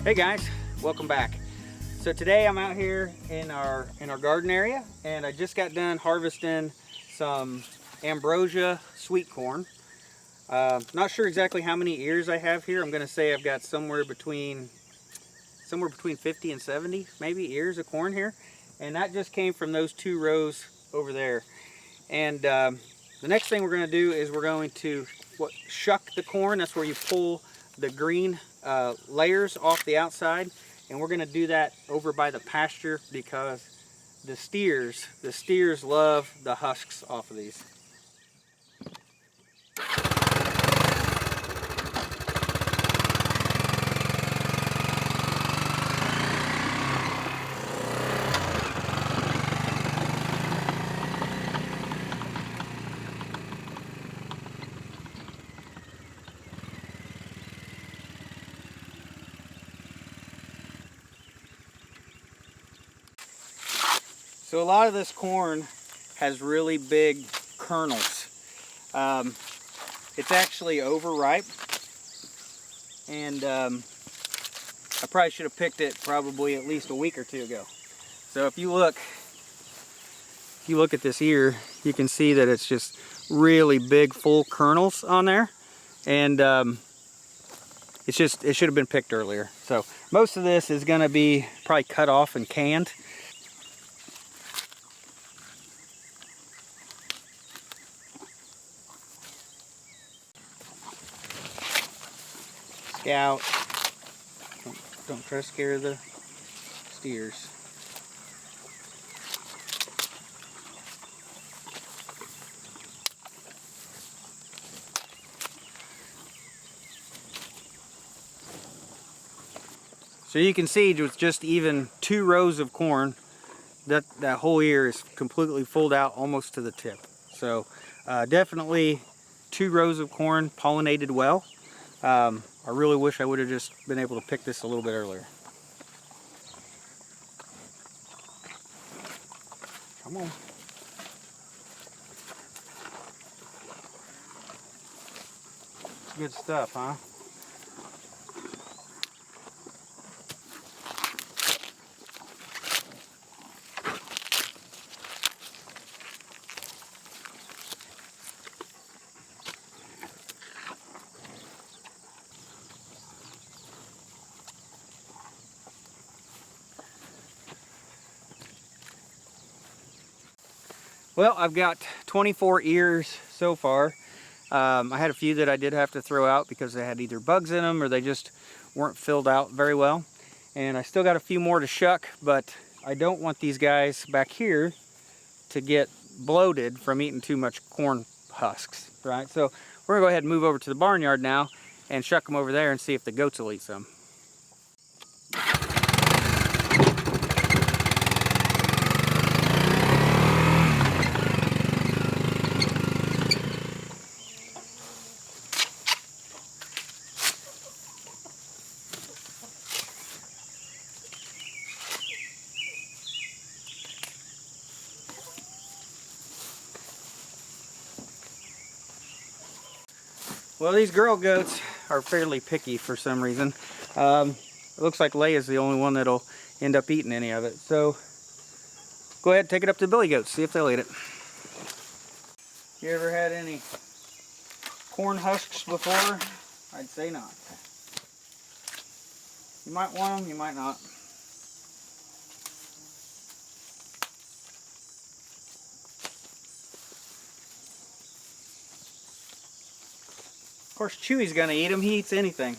Hey guys, welcome back. So today I'm out here in our garden area, and I just got done harvesting some ambrosia sweet corn. Not sure exactly how many ears I have here. I'm going to say I've got somewhere between 50 and 70 maybe ears of corn here, and that just came from those 2 rows over there. And the next thing we're going to do is we're going to shuck the corn. That's where you pull the green layers off the outside, and we're going to do that over by the pasture because the steers love the husks off of these. So a lot of this corn has really big kernels. It's actually overripe, and I probably should have picked it probably at least a week or 2 ago. So if you look at this ear, you can see that it's just really big, full kernels on there, and it should have been picked earlier. So most of this is going to be probably cut off and canned. Scout. Don't try to scare the steers. So you can see with just even 2 rows of corn, that whole ear is completely fulled out almost to the tip. So definitely 2 rows of corn, pollinated well. I really wish I would have just been able to pick this a little bit earlier. Come on. Good stuff, huh? Well, I've got 24 ears so far. I had a few that I did have to throw out because they had either bugs in them or they just weren't filled out very well. And I still got a few more to shuck, but I don't want these guys back here to get bloated from eating too much corn husks, right? So we're gonna go ahead and move over to the barnyard now and shuck them over there and see if the goats will eat some. Well, these girl goats are fairly picky for some reason. It looks like Leia's the only one that'll end up eating any of it. So go ahead and take it up to the billy goats, see if they'll eat it. You ever had any corn husks before? I'd say not. You might want them, you might not. Of course, Chewy's gonna eat them. He eats anything.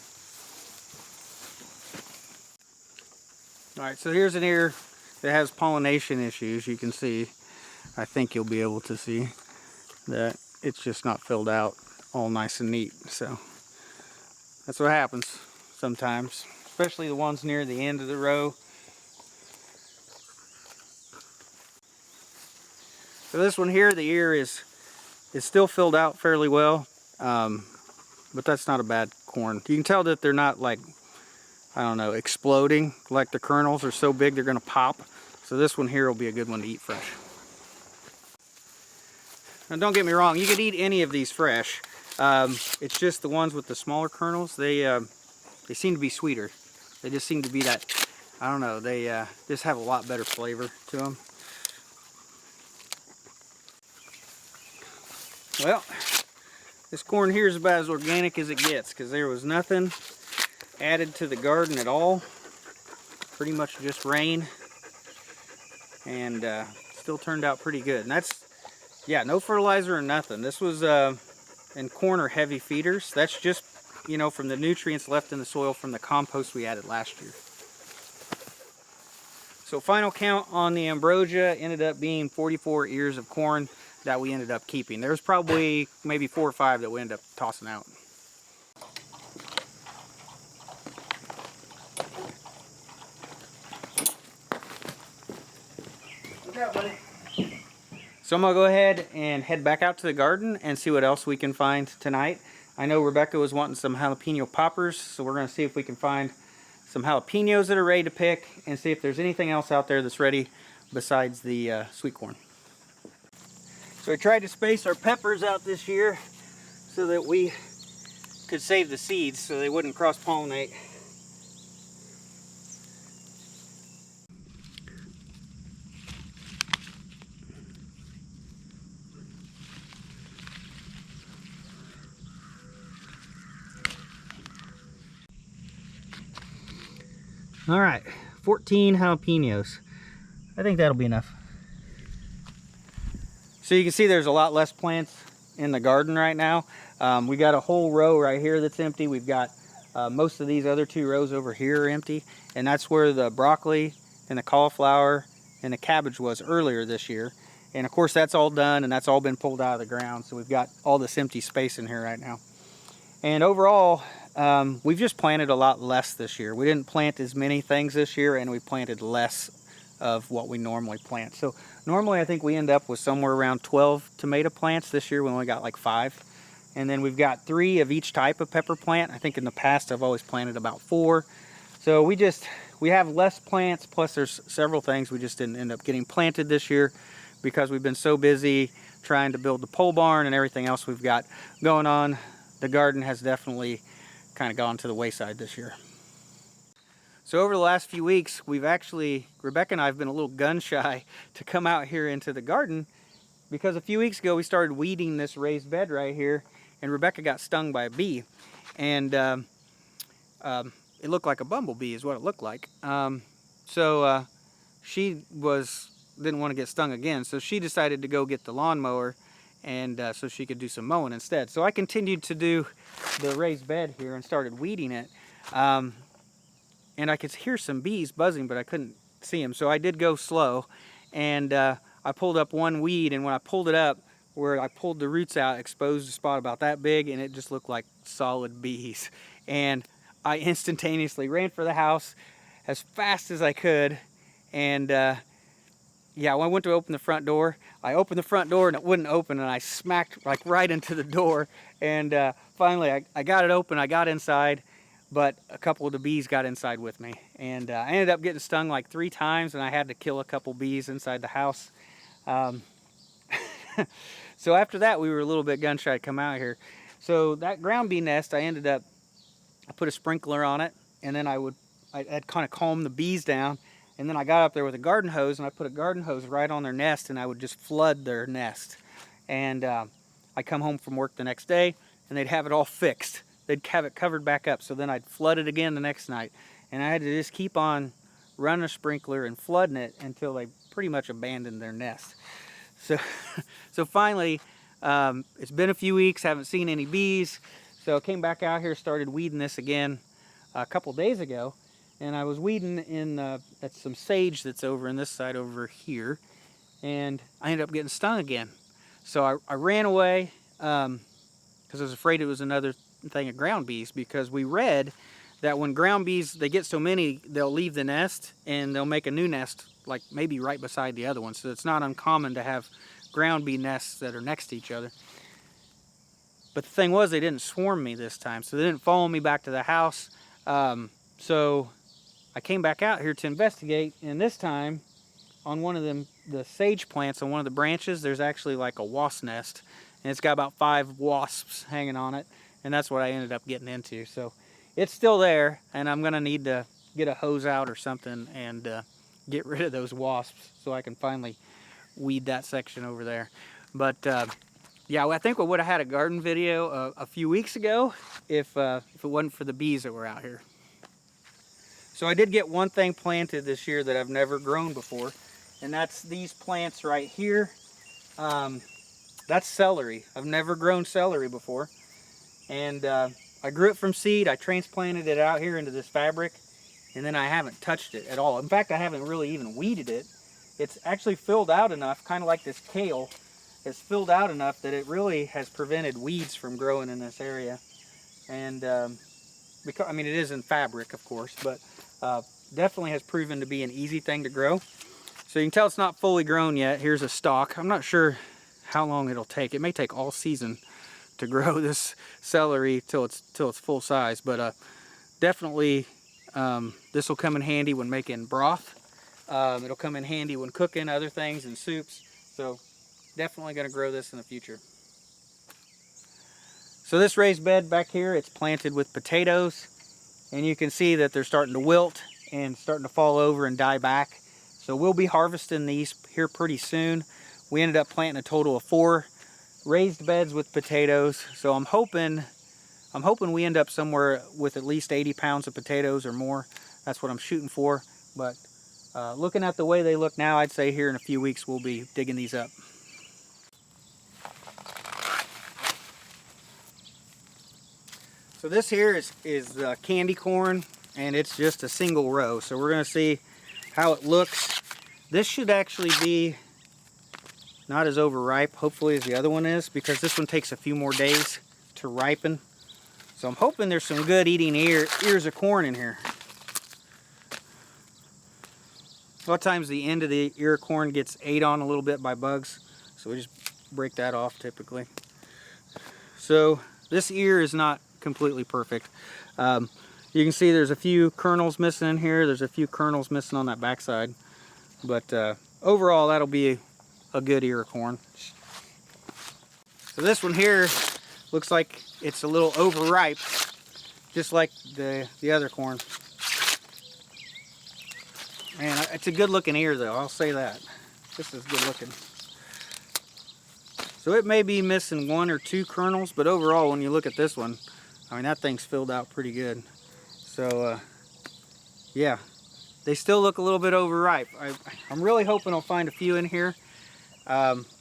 Alright, so here's an ear that has pollination issues. You can see, I think you'll be able to see that it's just not filled out all nice and neat. So that's what happens sometimes, especially the ones near the end of the row. So this one here, the ear is still filled out fairly well, but that's not a bad corn. You can tell that they're not, like, I don't know, exploding. Like the kernels are so big they're gonna pop. So this one here will be a good one to eat fresh. Now don't get me wrong, you could eat any of these fresh. It's just the ones with the smaller kernels, they seem to be sweeter. They just seem to be that, I don't know, they just have a lot better flavor to them. Well, this corn here is about as organic as it gets, because there was nothing added to the garden at all. Pretty much just rain, and still turned out pretty good. And that's, yeah, no fertilizer or nothing. This was, and corn are heavy feeders. That's just, you know, from the nutrients left in the soil from the compost we added last year. So final count on the ambrosia ended up being 44 ears of corn that we ended up keeping. There's probably maybe 4 or 5 that we ended up tossing out. Look out, buddy. So I'm gonna go ahead and head back out to the garden and see what else we can find tonight. I know Rebecca was wanting some jalapeno poppers, so we're gonna see if we can find some jalapenos that are ready to pick and see if there's anything else out there that's ready besides the sweet corn. So I tried to space our peppers out this year so that we could save the seeds so they wouldn't cross-pollinate. All right, 14 jalapenos. I think that'll be enough. So you can see there's a lot less plants in the garden right now. We got a whole row right here that's empty. We've got most of these other 2 rows over here are empty, and that's where the broccoli and the cauliflower and the cabbage was earlier this year. And of course that's all done, and that's all been pulled out of the ground. So we've got all this empty space in here right now. And overall, we've just planted a lot less this year. We didn't plant as many things this year, and we planted less of what we normally plant. So normally I think we end up with somewhere around 12 tomato plants. This year we only got like 5. And then we've got 3 of each type of pepper plant. I think in the past I've always planted about 4. So we have less plants, plus there's several things we just didn't end up getting planted this year because we've been so busy trying to build the pole barn and everything else we've got going on. The garden has definitely kind of gone to the wayside this year. So over the last few weeks, Rebecca and I have been a little gun shy to come out here into the garden because a few weeks ago we started weeding this raised bed right here, and Rebecca got stung by a bee. And it looked like a bumblebee is what it looked like. She didn't want to get stung again, so she decided to go get the lawnmower, and so she could do some mowing instead. So I continued to do the raised bed here and started weeding it. And I could hear some bees buzzing, but I couldn't see them. So I did go slow, and I pulled up one weed, and when I pulled it up, where I pulled the roots out, exposed a spot about that big, and it just looked like solid bees. And I instantaneously ran for the house as fast as I could, and yeah, when I went to open the front door, I opened the front door and it wouldn't open, and I smacked like right into the door. And finally I got it open, I got inside, but a couple of the bees got inside with me. And I ended up getting stung like 3 times, and I had to kill a couple bees inside the house. So after that, we were a little bit gun shy to come out here. So that ground bee nest, I put a sprinkler on it, and then I'd kind of calm the bees down. And then I got up there with a garden hose, and I put a garden hose right on their nest, and I would just flood their nest. And I'd come home from work the next day, and they'd have it all fixed. They'd have it covered back up. So then I'd flood it again the next night. And I had to just keep on running a sprinkler and flooding it until they pretty much abandoned their nest. So finally, it's been a few weeks, haven't seen any bees. So I came back out here, started weeding this again a couple days ago. And I was weeding that's some sage that's over in this side over here. And I ended up getting stung again. So I ran away because I was afraid it was another thing of ground bees, because we read that when ground bees, they get so many, they'll leave the nest and they'll make a new nest, like maybe right beside the other one. So it's not uncommon to have ground bee nests that are next to each other. But the thing was, they didn't swarm me this time, so they didn't follow me back to the house. So I came back out here to investigate, and this time on one of the sage plants on one of the branches, there's actually like a wasp nest, and it's got about 5 wasps hanging on it, and that's what I ended up getting into. So it's still there, and I'm gonna need to get a hose out or something and get rid of those wasps so I can finally weed that section over there. But yeah, I think we would have had a garden video a few weeks ago if it wasn't for the bees that were out here. So I did get one thing planted this year that I've never grown before, and that's these plants right here. That's celery. I've never grown celery before, and I grew it from seed. I transplanted it out here into this fabric, and then I haven't touched it at all. In fact, I haven't really even weeded it. It's actually filled out enough, kind of like this kale. It's filled out enough that it really has prevented weeds from growing in this area. And because, I mean, it is in fabric, of course, but definitely has proven to be an easy thing to grow. So you can tell it's not fully grown yet. Here's a stalk. I'm not sure how long it'll take. It may take all season to grow this celery till it's full size, but definitely this will come in handy when making broth. It'll come in handy when cooking other things and soups. So definitely going to grow this in the future. So this raised bed back here, it's planted with potatoes, and you can see that they're starting to wilt and starting to fall over and die back. So we'll be harvesting these here pretty soon. We ended up planting a total of 4 raised beds with potatoes. So I'm hoping we end up somewhere with at least 80 pounds of potatoes or more. That's what I'm shooting for. But looking at the way they look now, I'd say here in a few weeks we'll be digging these up. So this here is candy corn, and it's just a single row. So we're going to see how it looks. This should actually be not as overripe, hopefully, as the other one is, because this one takes a few more days to ripen. So I'm hoping there's some good eating ears of corn in here. A lot of times the end of the ear of corn gets ate on a little bit by bugs, so we just break that off typically. So this ear is not completely perfect. You can see there's a few kernels missing in here. There's a few kernels missing on that backside. But overall, that'll be a good ear of corn. So this one here looks like it's a little overripe, just like the other corn. Man, it's a good looking ear though, I'll say that. This is good looking. So it may be missing 1 or 2 kernels, but overall when you look at this one, I mean, that thing's filled out pretty good. So yeah, they still look a little bit overripe. I'm really hoping I'll find a few in here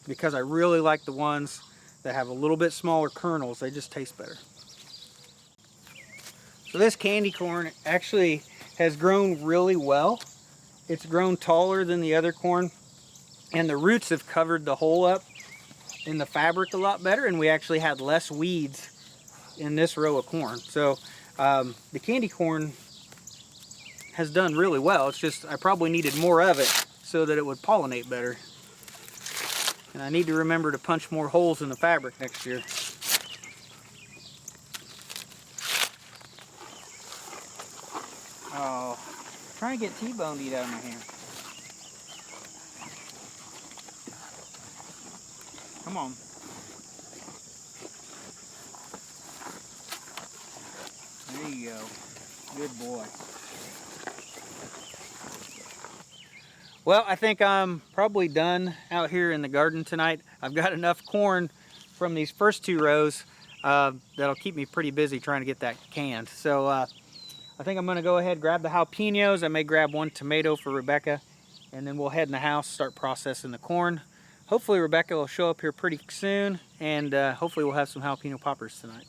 because I really like the ones that have a little bit smaller kernels. They just taste better. So this candy corn actually has grown really well. It's grown taller than the other corn, and the roots have covered the hole up in the fabric a lot better, and we actually had less weeds in this row of corn. So the candy corn has done really well. It's just I probably needed more of it so that it would pollinate better. And I need to remember to punch more holes in the fabric next year. Oh, I'm trying to get T-bone to eat out of my hand. Come on. There you go. Good boy. Well, I think I'm probably done out here in the garden tonight. I've got enough corn from these first 2 rows that'll keep me pretty busy trying to get that canned. So I think I'm going to go ahead and grab the jalapenos. I may grab 1 tomato for Rebecca, and then we'll head in the house, start processing the corn. Hopefully Rebecca will show up here pretty soon, and hopefully we'll have some jalapeno poppers tonight.